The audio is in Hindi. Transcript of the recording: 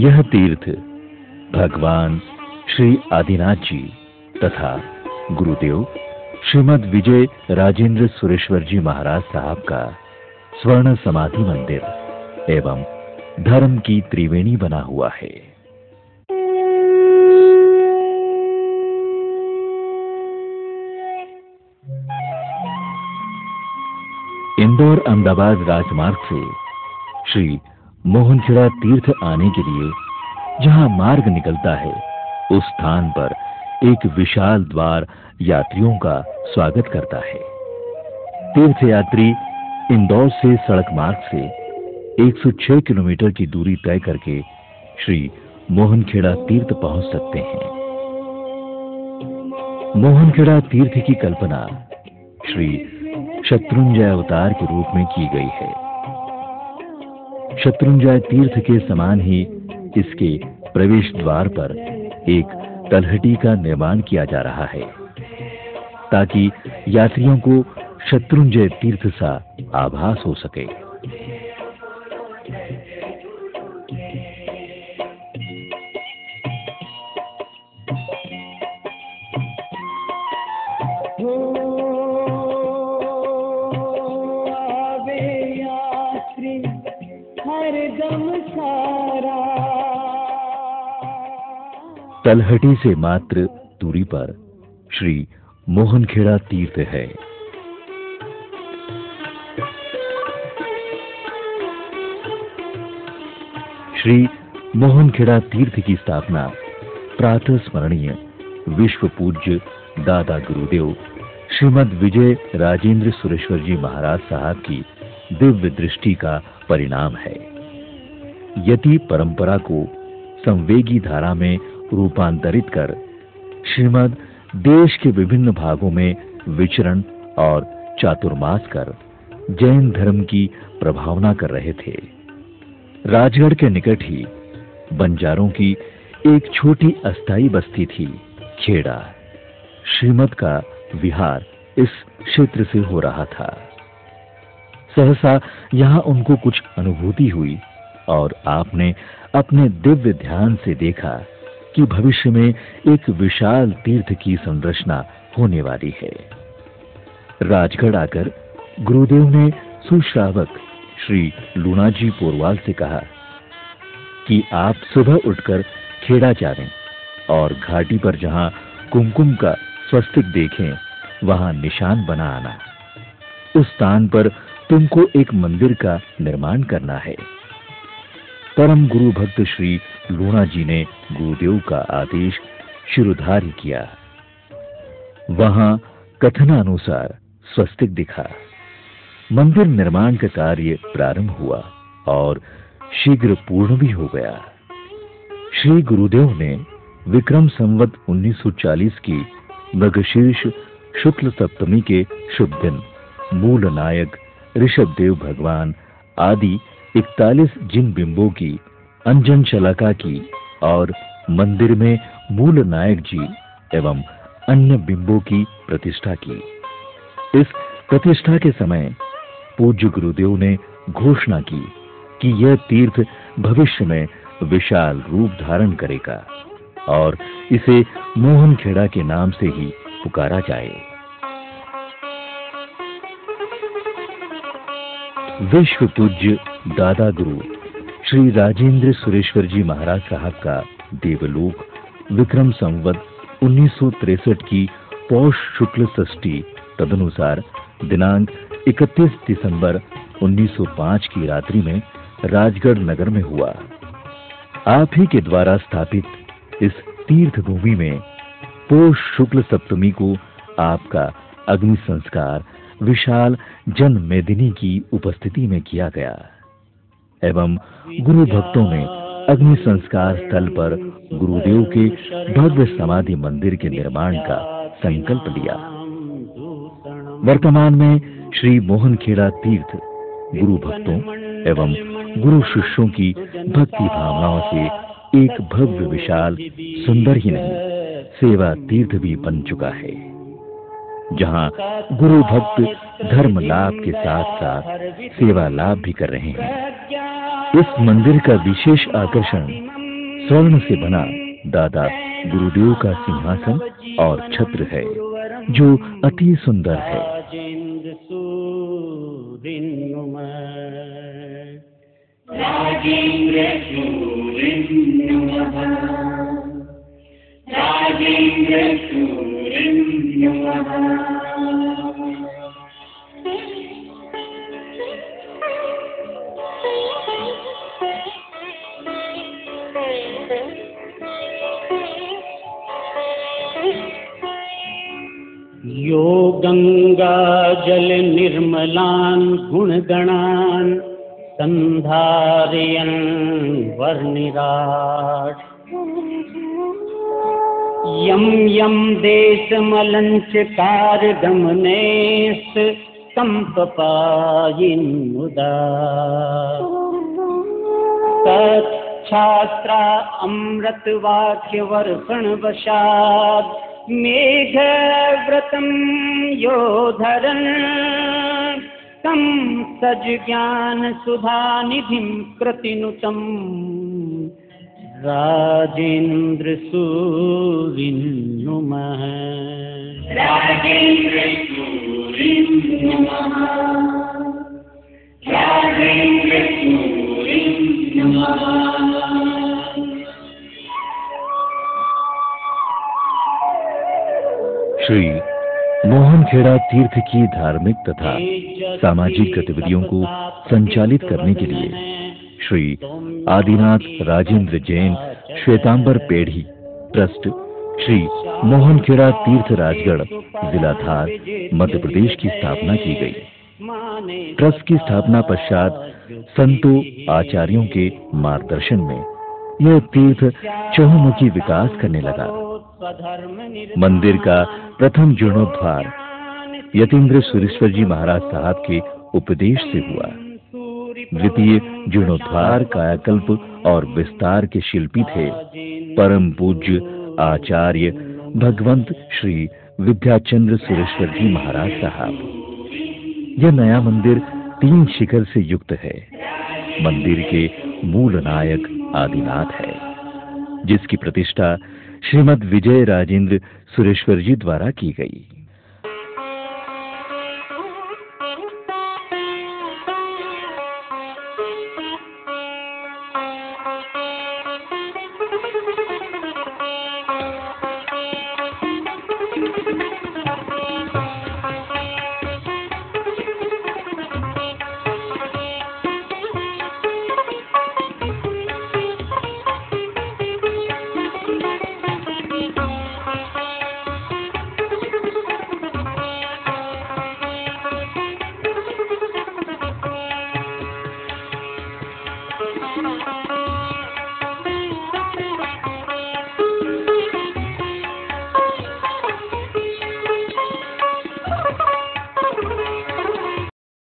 यह तीर्थ भगवान श्री आदिनाथ जी तथा गुरुदेव श्रीमद विजय राजेंद्र सुरेश्वर जी महाराज साहब का स्वर्ण समाधि मंदिर एवं धर्म की त्रिवेणी बना हुआ है। इंदौर अहमदाबाद राजमार्ग से श्री मोहनखेड़ा तीर्थ आने के लिए जहां मार्ग निकलता है, उस स्थान पर एक विशाल द्वार यात्रियों का स्वागत करता है। तीर्थयात्री इंदौर से सड़क मार्ग से 106 किलोमीटर की दूरी तय करके श्री मोहनखेड़ा तीर्थ पहुंच सकते हैं। मोहनखेड़ा तीर्थ की कल्पना श्री शत्रुंजय अवतार के रूप में की गई है। शत्रुंजय तीर्थ के समान ही इसके प्रवेश द्वार पर एक तलहटी का निर्माण किया जा रहा है ताकि यात्रियों को शत्रुंजय तीर्थ सा आभास हो सके। तलहटी से मात्र दूरी पर श्री मोहनखेड़ा तीर्थ है। श्री मोहनखेड़ा तीर्थ की स्थापना प्रातः स्मरणीय विश्व पूज्य दादा गुरुदेव श्रीमद विजय राजेंद्र सुरेश्वर जी महाराज साहब की दिव्य दृष्टि का परिणाम है। यति परंपरा को संवेगी धारा में रूपांतरित कर श्रीमद देश के विभिन्न भागों में विचरण और चातुर्मास कर जैन धर्म की प्रभावना कर रहे थे। राजगढ़ के निकट ही बंजारों की एक छोटी अस्थाई बस्ती थी, खेड़ा। श्रीमद का विहार इस क्षेत्र से हो रहा था। सहसा यहां उनको कुछ अनुभूति हुई और आपने अपने दिव्य ध्यान से देखा कि भविष्य में एक विशाल तीर्थ की संरचना होने वाली है। राजगढ़ आकर गुरुदेव ने सुश्रावक श्री लूणाजी पोरवाल से कहा कि आप सुबह उठकर खेड़ा चलें और घाटी पर जहां कुमकुम का स्वस्तिक देखें, वहां निशान बना आना। उस स्थान पर तुमको एक मंदिर का निर्माण करना है। परम गुरु भक्त श्री लूणा जी ने गुरुदेव का आदेश शिरोधार्य किया। वहां कथनानुसार स्वस्तिक दिखा। मंदिर निर्माण का कार्य प्रारंभ हुआ और शीघ्र पूर्ण भी हो गया। श्री गुरुदेव ने विक्रम संवत 1940 की मृगशीर्ष शुक्ल सप्तमी के शुभ दिन मूल नायक ऋषभदेव भगवान आदि 41 जिन बिंबों की अंजन शलाका की और मंदिर में मूल नायक जी एवं अन्य बिंबों की प्रतिष्ठा की। इस प्रतिष्ठा के समय पूज्य गुरुदेव ने घोषणा की कि यह तीर्थ भविष्य में विशाल रूप धारण करेगा और इसे मोहनखेड़ा के नाम से ही पुकारा जाए। विश्व पूज्य दादा गुरु श्री राजेंद्र सुरेश्वर जी महाराज साहब का देवलोक विक्रम संवत 1963 की पौष शुक्ल षष्ठी तदनुसार दिनांक 31 दिसंबर 1905 की रात्रि में राजगढ़ नगर में हुआ। आप ही के द्वारा स्थापित इस तीर्थ भूमि में पौष शुक्ल सप्तमी को आपका अग्नि संस्कार विशाल जन मेदिनी की उपस्थिति में किया गया एवं गुरु भक्तों ने अग्नि संस्कार स्थल पर गुरुदेव के भव्य समाधि मंदिर के निर्माण का संकल्प लिया। वर्तमान में श्री मोहनखेड़ा तीर्थ गुरु भक्तों एवं गुरु शिष्यों की भक्ति भावनाओं से एक भव्य विशाल सुंदर ही नहीं सेवा तीर्थ भी बन चुका है, जहां गुरु भक्त धर्म लाभ के साथ साथ सेवा लाभ भी कर रहे हैं। इस मंदिर का विशेष आकर्षण स्वर्ण से बना दादा गुरुदेव का सिंहासन और छत्र है जो अति सुंदर है। यो गंगा जल निर्मलान गुणगणान संधारयन् वर्णिराट यम यम देशमलंच कारगमनेस्त संपपायिन्मुदा तच्छास्त्रा अमृत वाक्य वर्षण वशाद मेघ व्रतम योधरन् तम सज ज्ञान सुधा निधिम कृतिनुतम राजेंद्र सूरिन्नुमः। राजेंद्र सूरिन्नुमः। राजेंद्र सूरिन्नुमः। श्री मोहनखेड़ा तीर्थ की धार्मिक तथा सामाजिक गतिविधियों को संचालित करने के लिए श्री आदिनाथ राजेंद्र जैन श्वेतांबर पेढ़ी ट्रस्ट श्री मोहनखेड़ा तीर्थ राजगढ़ जिला धार मध्य प्रदेश की स्थापना की गई। ट्रस्ट की स्थापना पश्चात संतों आचार्यों के मार्गदर्शन में यह तीर्थ चहुमुखी विकास करने लगा। मंदिर का प्रथम जीर्णोद्धार यतीन्द्र सुरेश्वर जी महाराज साहब के उपदेश से हुआ। द्वितीय जीर्णोद्धार कायाकल्प और विस्तार के शिल्पी थे परम पूज्य आचार्य भगवंत श्री विद्याचंद्र सुरेश्वर जी महाराज साहब। यह नया मंदिर 3 शिखर से युक्त है। मंदिर के मूल नायक आदिनाथ है जिसकी प्रतिष्ठा श्रीमद विजय राजेंद्र सुरेश्वर जी द्वारा की गई।